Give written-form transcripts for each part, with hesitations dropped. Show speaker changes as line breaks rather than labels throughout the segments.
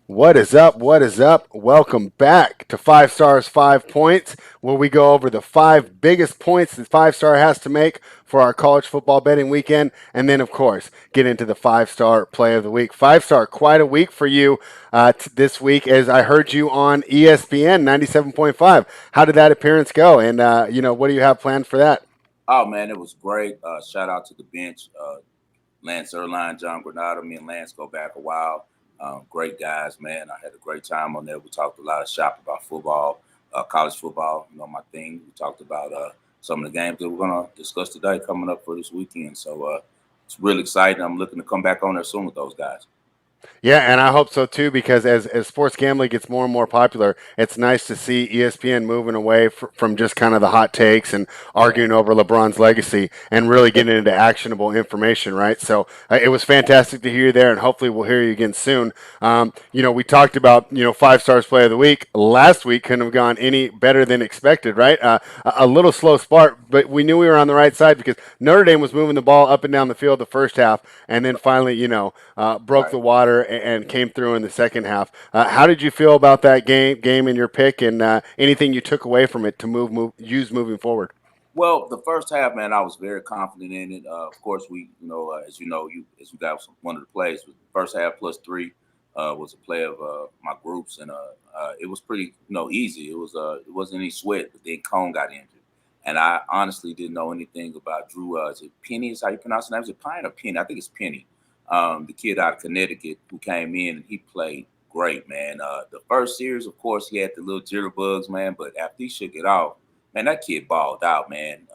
What is up? What is up? Welcome back to Five Stars, 5 Points, where we go over the five biggest points that Five Star has to make for our college football betting weekend. And then, of course, get into the Five Star Play of the Week. Five Star, quite a week for you this week, as I heard you on ESPN 97.5. How did that appearance go? And, what do you have planned for that?
Oh man, it was great. Shout out to the bench, Lance Erline, John Granado. Me and Lance go back a while. Great guys, man. I had a great time on there. We talked a lot of shop about football, college football. My thing. We talked about some of the games that we're gonna discuss today coming up for this weekend. So it's really exciting. I'm looking to come back on there soon with those guys.
Yeah, and I hope so too, because as sports gambling gets more and more popular, it's nice to see ESPN moving away from just kind of the hot takes and
Yeah.
arguing over LeBron's legacy and really getting into actionable information, right? So it was fantastic to hear you there, and hopefully we'll hear you again soon. We talked about, Five Stars Play of the Week. Last week couldn't have gone any better than expected, right? A little slow start, but we knew we were on the right side because Notre Dame was moving the ball up and down the field the first half, and then finally, broke
Right.
the water and came through in the second half. How did you feel about that game in your pick, and anything you took away from it to use moving forward?
Well, the first half, man, I was very confident in it. Of course, as you got one of the plays, the first half plus three was a play of my groups, and it was pretty, easy. It wasn't any sweat, but then Cone got injured, and I honestly didn't know anything about Drew. Is it Penny? Is how you pronounce his name? Is it Pine or Penny? I think it's Penny. The kid out of Connecticut who came in and he played great, man. The first series, of course, he had the little jitterbugs, man, but after he shook it off, man, that kid balled out, man.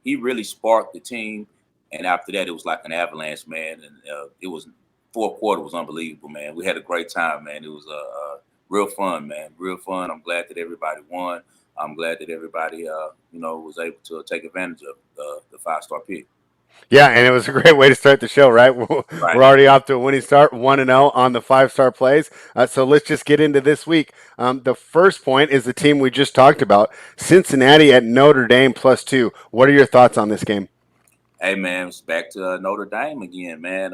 He really sparked the team, and after that, it was like an avalanche, man. And it was fourth quarter was unbelievable, man. We had a great time, man. It was real fun, man. Real fun. I'm glad that everybody won. I'm glad that everybody, was able to take advantage of the 5 star pick.
Yeah, and it was a great way to start the show, right? We're
Right.
already off to a winning start, 1-0 on the Five Star Plays. So let's just get into this week. The first point is the team we just talked about, Cincinnati at Notre Dame +2. What are your thoughts on this game?
Hey, man, it's back to Notre Dame again, man.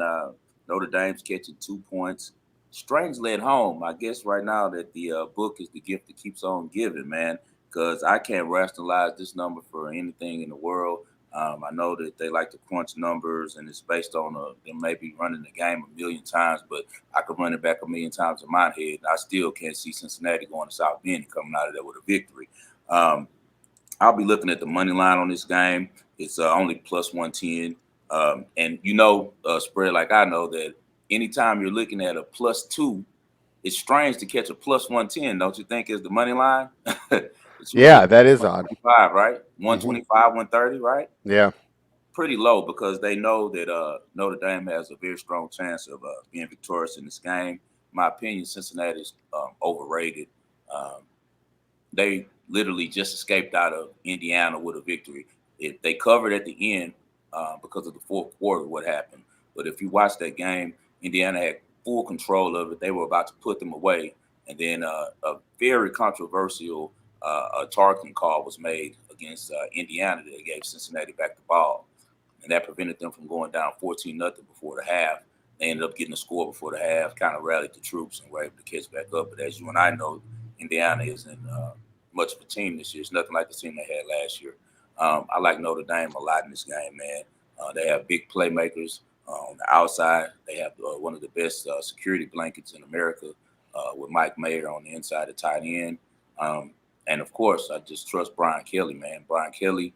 Notre Dame's catching 2 points. Strangely at home, I guess right now that the book is the gift that keeps on giving, man. Because I can't rationalize this number for anything in the world. I know that they like to crunch numbers, and it's based on them maybe running the game a million times, but I could run it back a million times in my head, and I still can't see Cincinnati going to South Bend and coming out of there with a victory. Um, I'll be looking at the money line on this game. It's only plus 110. And spread like I know that anytime you're looking at a plus two, it's strange to catch a plus 110, don't you think, is the money line? It's usually
Yeah, that is odd.
125, right?
Hmm.
125, 130, right?
Yeah.
Pretty low because they know that Notre Dame has a very strong chance of being victorious in this game. In my opinion, Cincinnati is overrated. Um, they literally just escaped out of Indiana with a victory. They covered at the end because of the fourth quarter, what happened. But if you watch that game, Indiana had full control of it. They were about to put them away. And then a very controversial targeting call was made against Indiana that gave Cincinnati back the ball. And that prevented them from going down 14-0 before the half. They ended up getting a score before the half, kind of rallied the troops and were able to catch back up. But as you and I know, Indiana isn't much of a team this year. It's nothing like the team they had last year. I like Notre Dame a lot in this game, man. They have big playmakers on the outside. They have one of the best security blankets in America with Mike Mayer on the inside, the tight end. Um, and of course, I just trust Brian Kelly, man. Brian Kelly,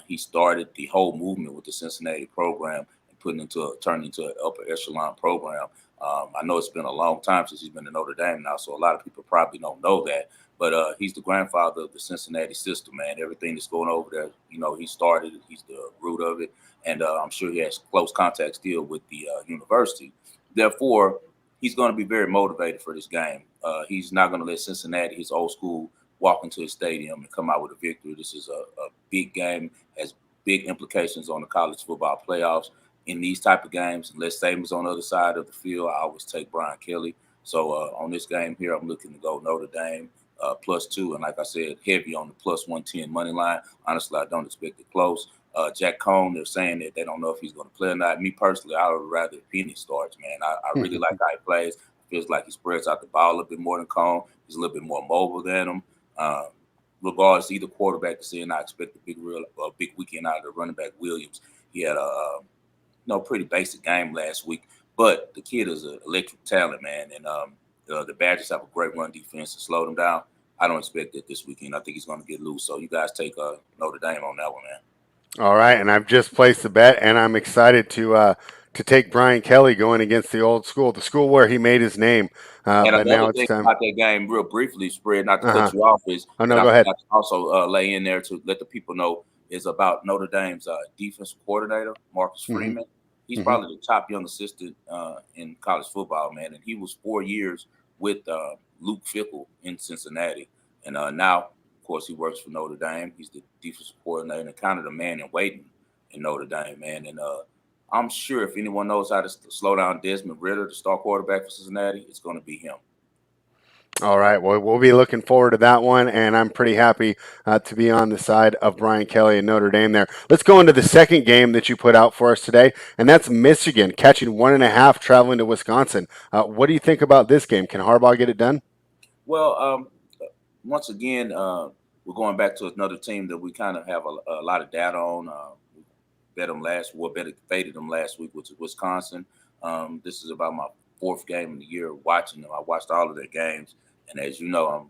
he started the whole movement with the Cincinnati program and turned into an upper echelon program. I know it's been a long time since he's been to Notre Dame now, so a lot of people probably don't know that. But he's the grandfather of the Cincinnati system, man. Everything that's going over there, he started it. He's the root of it, and I'm sure he has close contact still with the university. Therefore, he's going to be very motivated for this game. He's not going to let Cincinnati, his old school, walk into his stadium and come out with a victory. This is a big game, has big implications on the college football playoffs. In these type of games, unless Saban's on the other side of the field, I always take Brian Kelly. So on this game here, I'm looking to go Notre Dame +2, and like I said, heavy on the plus 110 money line. Honestly, I don't expect it close. Jack Cohn, they're saying that they don't know if he's going to play or not. Me personally, I would rather Penny starts, man. I really like how he plays. I feels like he spreads out the ball a little bit more than Cone. He's a little bit more mobile than him. Uh, Regardless, either quarterback is in, I expect a big weekend out of the running back Williams. He had a pretty basic game last week, but the kid is an electric talent, man. And the Badgers have a great run defense to slow them down. I don't expect that this weekend. I think he's going to get loose. So you guys take Notre Dame on that one, man.
All right, and I've just placed the bet, and I'm excited to take Brian Kelly going against the school where he made his name.
And
But
another
now it's
thing
time.
about that game, real briefly, spread not to
Uh huh.
cut you off, is
Oh
that
no,
I
go ahead.
forgot to also lay in there to let the people know is about Notre Dame's defensive coordinator, Marcus
Hmm.
Freeman. He's
Hmm.
probably the top young assistant in college football, man, and he was 4 years with Luke Fickell in Cincinnati, and now, of course, he works for Notre Dame. He's the defensive coordinator and kind of the man in waiting in Notre Dame, man, and I'm sure if anyone knows how to slow down Desmond Ritter, the star quarterback for Cincinnati, it's going to be him.
All right. Well, we'll be looking forward to that one, and I'm pretty happy to be on the side of Brian Kelly and Notre Dame there. Let's go into the second game that you put out for us today, and that's Michigan catching 1.5 traveling to Wisconsin. What do you think about this game? Can Harbaugh get it done?
Well, once again, we're going back to another team that we kind of have a lot of data on. We faded them last week, which is Wisconsin. This is about my fourth game of the year watching them. I watched all of their games, and as you know,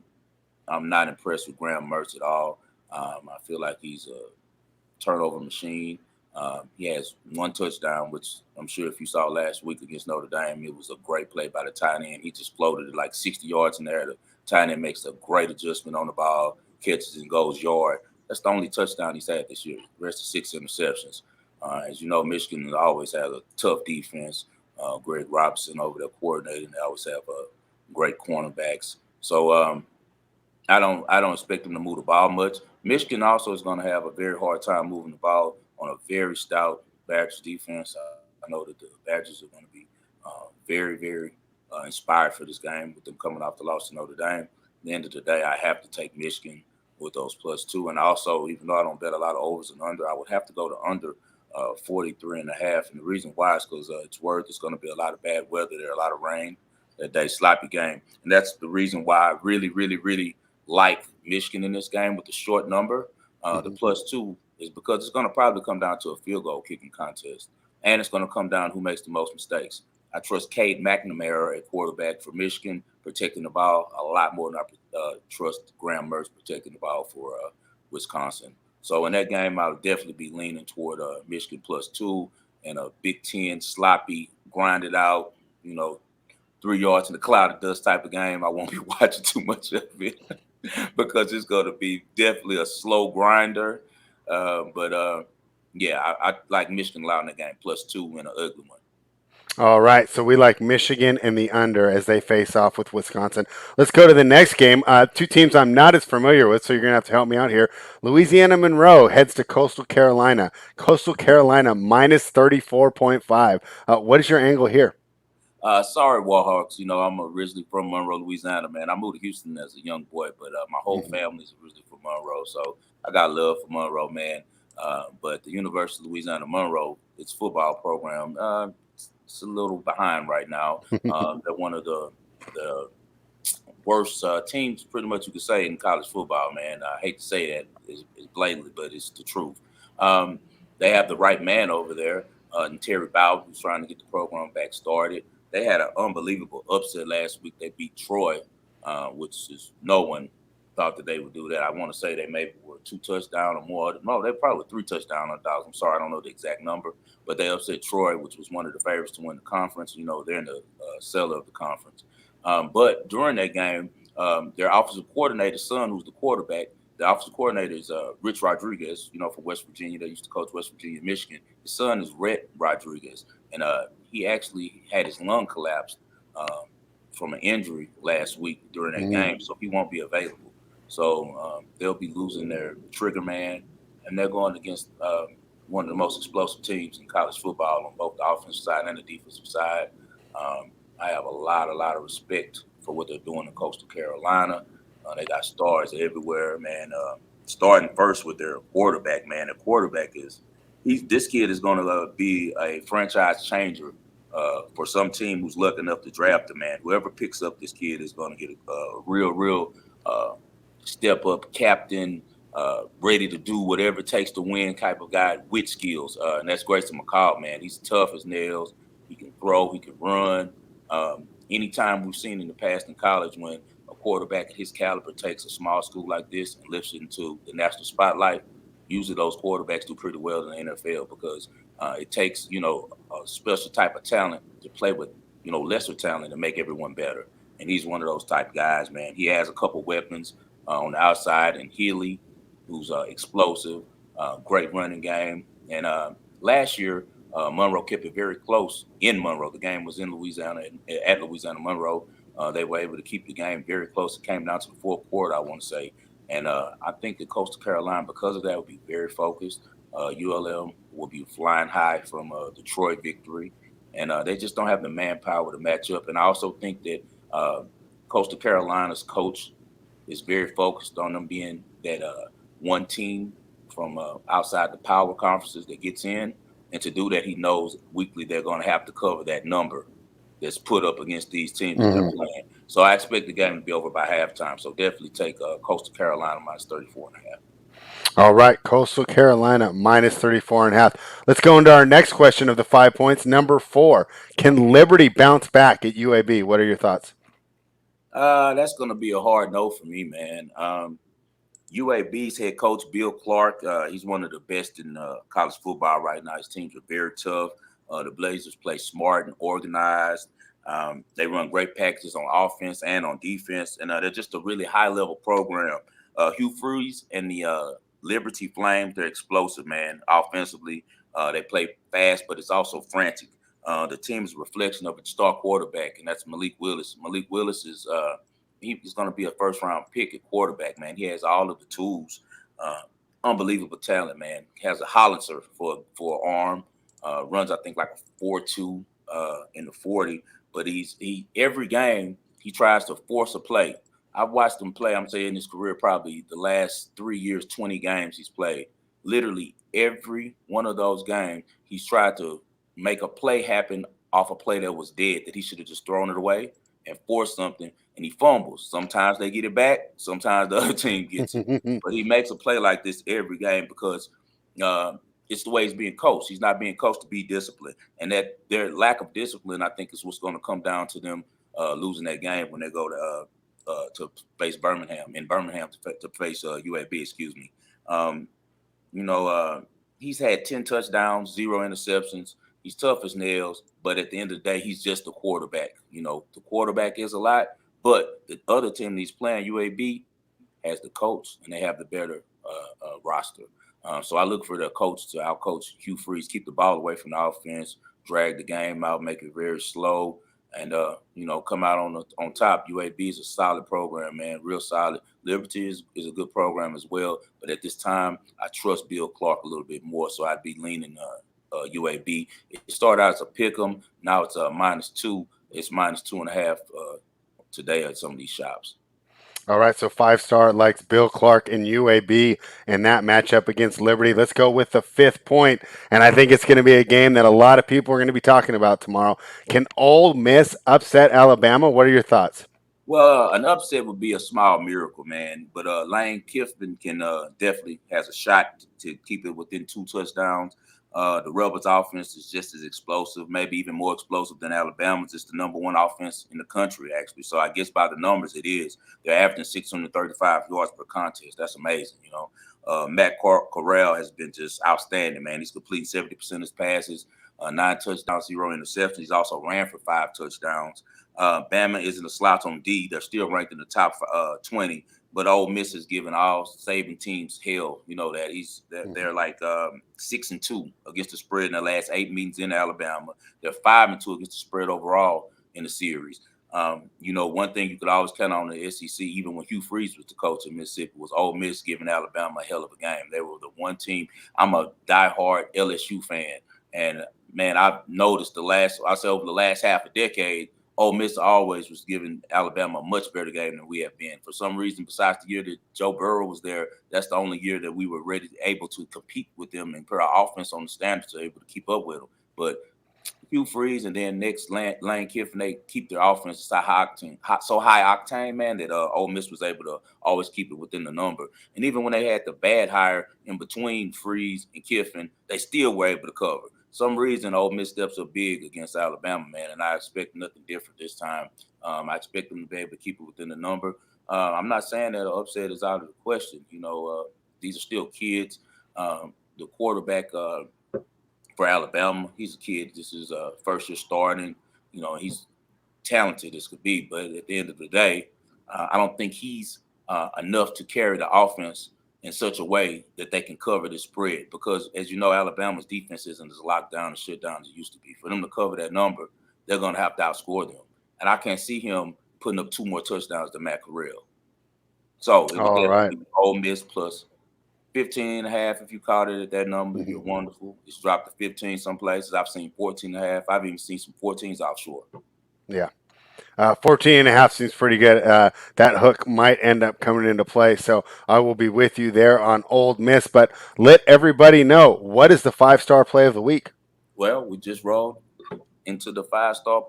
I'm not impressed with Graham Mertz at all. I feel like he's a turnover machine. He has one touchdown, which I'm sure if you saw last week against Notre Dame, it was a great play by the tight end. He just floated it like 60 yards in there. The tight end makes a great adjustment on the ball, catches and goes yard. That's the only touchdown he's had this year. The rest of 6 interceptions. As you know, Michigan always has a tough defense. Greg Robinson over there coordinating. They always have great cornerbacks. So I don't expect them to move the ball much. Michigan also is going to have a very hard time moving the ball on a very stout Badgers defense. I know that the Badgers are going to be very, very inspired for this game with them coming off the loss to Notre Dame. At the end of the day, I have to take Michigan with those +2. And also, even though I don't bet a lot of overs and under, I would have to go to under 43 and a half. And the reason why is because it's going to be a lot of bad weather there, a lot of rain that day, sloppy game. And that's the reason why I really, really, really like Michigan in this game with the short number. The
Hmm.
+2 is because it's going to probably come down to a field goal kicking contest, and it's going to come down who makes the most mistakes. I trust Cade McNamara at quarterback for Michigan protecting the ball a lot more than I trust Graham Mertz protecting the ball for Wisconsin. So in that game, I'll definitely be leaning toward Michigan +2 and a Big Ten sloppy, grinded out, you know, 3 yards in the cloud of dust type of game. I won't be watching too much of it because it's going to be definitely a slow grinder. But yeah, I like Michigan allowing the game +2 in an ugly one.
All right, so we like Michigan and the under as they face off with Wisconsin. Let's go to the next game. Two teams I'm not as familiar with, so you're going to have to help me out here. Louisiana Monroe heads to Coastal Carolina. Coastal Carolina minus 34.5. What is your angle here?
Sorry, Warhawks. You know, I'm originally from Monroe, Louisiana, man. I moved to Houston as a young boy, but my whole
Mhm.
family is originally from Monroe, so I got love for Monroe, man. But the University of Louisiana Monroe, its football program, it's a little behind right now. They're one of the worst teams, pretty much you could say, in college football, man. I hate to say that is blatantly, but it's the truth. Um, they have the right man over there, and Terry Bowden, who's trying to get the program back started. They had an unbelievable upset last week. They beat Troy, which is no one thought that they would do that. I want to say they maybe were 2 touchdown or more. No, they probably were 3 touchdown underdogs. I'm sorry, I don't know the exact number, but they upset Troy, which was one of the favorites to win the conference. You know, they're in the cellar of the conference. But during that game, their offensive coordinator's son, who's the quarterback, the offensive coordinator is Rich Rodriguez, you know, for West Virginia. They used to coach West Virginia, Michigan. His son is Rhett Rodriguez, and he actually had his lung collapsed from an injury last week during that
Mhm.
game, so he won't be available. So they'll be losing their trigger man, and they're going against one of the most explosive teams in college football on both the offensive side and the defensive side. I have a lot of respect for what they're doing in Coastal Carolina. They got stars everywhere, man. Starting first with their quarterback, man. The quarterback is this kid is going to be a franchise changer For some team who's lucky enough to draft a man, whoever picks up this kid is going to get a real uh, step up captain, ready to do whatever it takes to win type of guy with skills. And that's Grayson McCall, man. He's tough as nails. He can throw. He can run. Anytime we've seen in the past in college when a quarterback at his caliber takes a small school like this and lifts it into the national spotlight, usually those quarterbacks do pretty well in the NFL because it takes, a special type of talent to play with, lesser talent to make everyone better. And he's one of those type of guys, man. He has a couple weapons on the outside, and Healy, who's explosive, great running game. And last year, Monroe kept it very close in Monroe. The game was in Louisiana, at Louisiana Monroe. They were able to keep the game very close. It came down to the fourth quarter, I want to say. And I think that Coastal Carolina, because of that, will be very focused. ULM will be flying high from Detroit victory, and they just don't have the manpower to match up. And I also think that Coastal Carolina's coach is very focused on them being that one team from outside the power conferences that gets in. And to do that, he knows weekly they're going to have to cover that number that's put up against these teams that they're playing. So I expect the game to be over by halftime. So definitely take Coastal Carolina minus 34.5.
All right, Coastal Carolina minus 34 and a half. Let's go into our next question of the 5 points. Number 4, can Liberty bounce back at UAB? What are your thoughts?
That's going to be a hard no for me, man. UAB's head coach Bill Clark, he's one of the best in college football right now. His teams are very tough. The Blazers play smart and organized. They run great packages on offense and on defense, and they're just a really high-level program. Hugh Freeze and the Liberty Flames, they're explosive, man. Offensively, they play fast, but it's also frantic. The team's a reflection of its star quarterback, and that's Malik Willis. Malik Willis is he's going to be a first round pick at quarterback, man. He has all of the tools. Unbelievable talent, man. He has a Hollister for an arm. Runs, I think, like a 4.2 in the 40. But he every game he tries to force a play. I've watched him play. I'm saying in his career, probably the last 3 years, 20 games he's played. Literally every one of those games, he's tried to make a play happen off a play that was dead that he should have just thrown it away and forced something, and he fumbles. Sometimes they get it back. Sometimes the other team gets it. But he makes a play like this every game because uh, it's the way he's being coached. He's not being coached to be disciplined, and that their lack of discipline, I think, is what's going to come down to them losing that game when they go to face Birmingham in Birmingham to face UAB. Excuse me. Um, you know, he's had 10 touchdowns, 0 interceptions. He's tough as nails, but at the end of the day, he's just a quarterback. The quarterback is a lot, but the other team he's playing, UAB, has the coach and they have the better roster. So I look for the coach to outcoach Hugh Freeze, keep the ball away from the offense, drag the game out, make it very slow, and come out on top. UAB is a solid program, man, real solid. Liberty is a good program as well, but at this time, I trust Bill Clark a little bit more, so I'd be leaning UAB. It started out as a pick 'em, now it's -2. It's -2.5 today at some of these shops.
All right, so 5 star likes Bill Clark and UAB in that matchup against Liberty. Let's go with the 5th point, and I think it's going to be a game that a lot of people are going to be talking about tomorrow. Can Ole Miss upset Alabama? What are your thoughts?
Well, an upset would be a small miracle, man. But Lane Kiffin can definitely has a shot to keep it within 2 touchdowns. The Rebels' offense is just as explosive, maybe even more explosive than Alabama's. It's the number one offense in the country, actually. So I guess by the numbers, it is. They're averaging 635 yards per contest. That's amazing. Matt Corral has been just outstanding, man. He's completing 70% of his passes, 9 touchdowns, 0 interceptions. He's also ran for 5 touchdowns. Bama isn't a slouch on D. They're still ranked in the top 20. But Ole Miss is giving all saving teams hell. You know that they're like 6-2 against the spread in the last 8 meetings in Alabama. They're 5-2 against the spread overall in the series. One thing you could always count on the SEC, even when Hugh Freeze was the coach of Mississippi, was Ole Miss giving Alabama a hell of a game. They were the one team. I'm a diehard LSU fan, and man, I've noticed over the last half a decade, Ole Miss always was giving Alabama a much better game than we have been. For some reason, besides the year that Joe Burrow was there, that's the only year that we were able to compete with them and put our offense on the standards to able to keep up with them. But Hugh Freeze and then next Lane Kiffin, they keep their offense so high octane, so high octane, man, that Ole Miss was able to always keep it within the number. And even when they had the bad hire in between Freeze and Kiffin, they still were able to cover. Some reason Ole Miss steps up big against Alabama, man, and I expect nothing different this time. I expect them to be able to keep it within the number. I'm not saying that an upset is out of the question. These are still kids. The quarterback for Alabama. He's a kid. This is first year starting. He's talented as could be, but at the end of the day, I don't think he's enough to carry the offense in such a way that they can cover the spread. Because as you know, Alabama's defense isn't as locked down and shut down as it used to be. For them to cover that number, they're going to have to outscore them, and I can't see him putting up 2 more touchdowns than Matt Corral. So it would
All
definitely
right.
be Ole Miss plus 15 and a half. If you caught it at that number,
Mhm.
you're wonderful. It's dropped to 15 some places. I've seen 14 and a half. I've even seen some 14s offshore.
Yeah. 14 and a half seems pretty good. That hook might end up coming into play. So I will be with you there on Old Miss. But let everybody know, what is the 5-star play of the week?
Well, we just rolled into the 5-star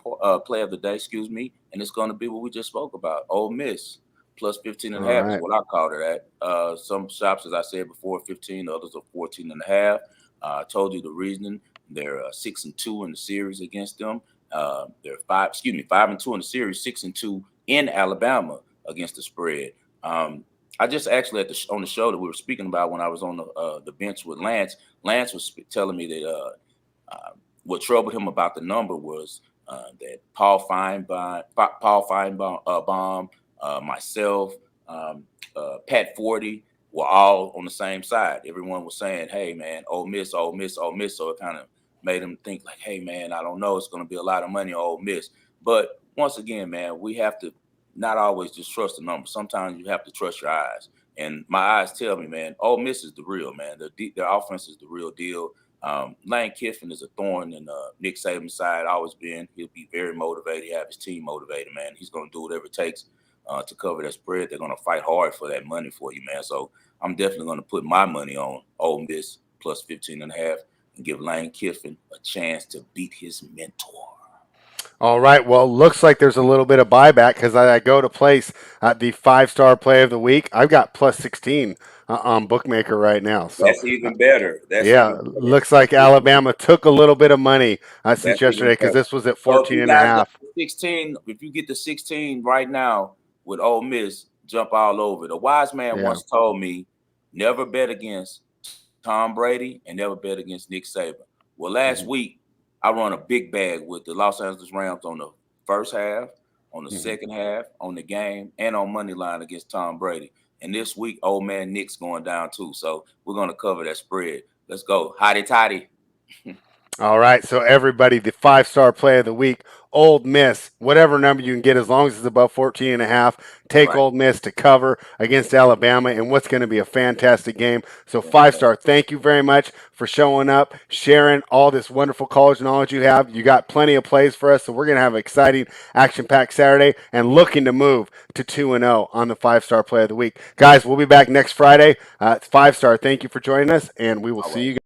play of the day, excuse me, and it's going to be what we just spoke about. Ole Miss plus 15 and a
All
half is
right.
what I called it at. Some shops, as I said before, 15, others are 14 and a half. I told you the reasoning. They're 6-2 in the series against them. They're 5-2 in the series, 6-2 in Alabama against the spread. I just actually on the show that we were speaking about when I was on the bench with Lance. Lance was telling me that uh, what troubled him about the number was that Paul Feinbaum, myself, Pat Forty were all on the same side. Everyone was saying, "Hey, man, Ole Miss, Ole Miss, Ole Miss." So it kind of made him think like, "Hey, man, I don't know. It's going to be a lot of money on Ole Miss." But once again, man, we have to not always just trust the number. Sometimes you have to trust your eyes. And my eyes tell me, man, Ole Miss is the real, man. Their offense is the real deal. Lane Kiffin is a thorn in Nick Saban's side, always been. He'll be very motivated. He have his team motivated, man. He's going to do whatever it takes to cover that spread. They're going to fight hard for that money for you, man. So I'm definitely going to put my money on Ole Miss plus 15 and a half and give Lane Kiffin a chance to beat his mentor.
All right. Well, looks like there's a little bit of buyback because I go to place the 5-star play of the week. I've got plus 16 on Bookmaker right now. So,
That's even better. That's
yeah,
even better.
looks like Alabama took a little bit of money since
That's
yesterday
even
because
better.
this was at
So if
14
you
and a
guys got
half.
the 16, if you get the 16 right now with Ole Miss, jump all over. The wise man
Yeah.
once told me, never bet against Tom Brady and never bet against Nick Saban. Well, last
Mhm.
week I run a big bag with the Los Angeles Rams on the first half, on the
Mhm.
second half, on the game, and on money line against Tom Brady. And this week, old man Nick's going down too. So we're gonna cover that spread. Let's go. Hotty toddy.
All right, so everybody, the 5-star play of the week, Old Miss, whatever number you can get, as long as it's above 14 and a half, take
Right.
Old Miss to cover against Alabama in what's going to be a fantastic game. So 5-star, thank you very much for showing up, sharing all this wonderful college knowledge you have. You got plenty of plays for us, so we're going to have an exciting, action-packed Saturday and looking to move to 2-0 on the 5-star play of the week. Guys, we'll be back next Friday. 5-star, thank you for joining us, and we will
All
see
right.
you guys.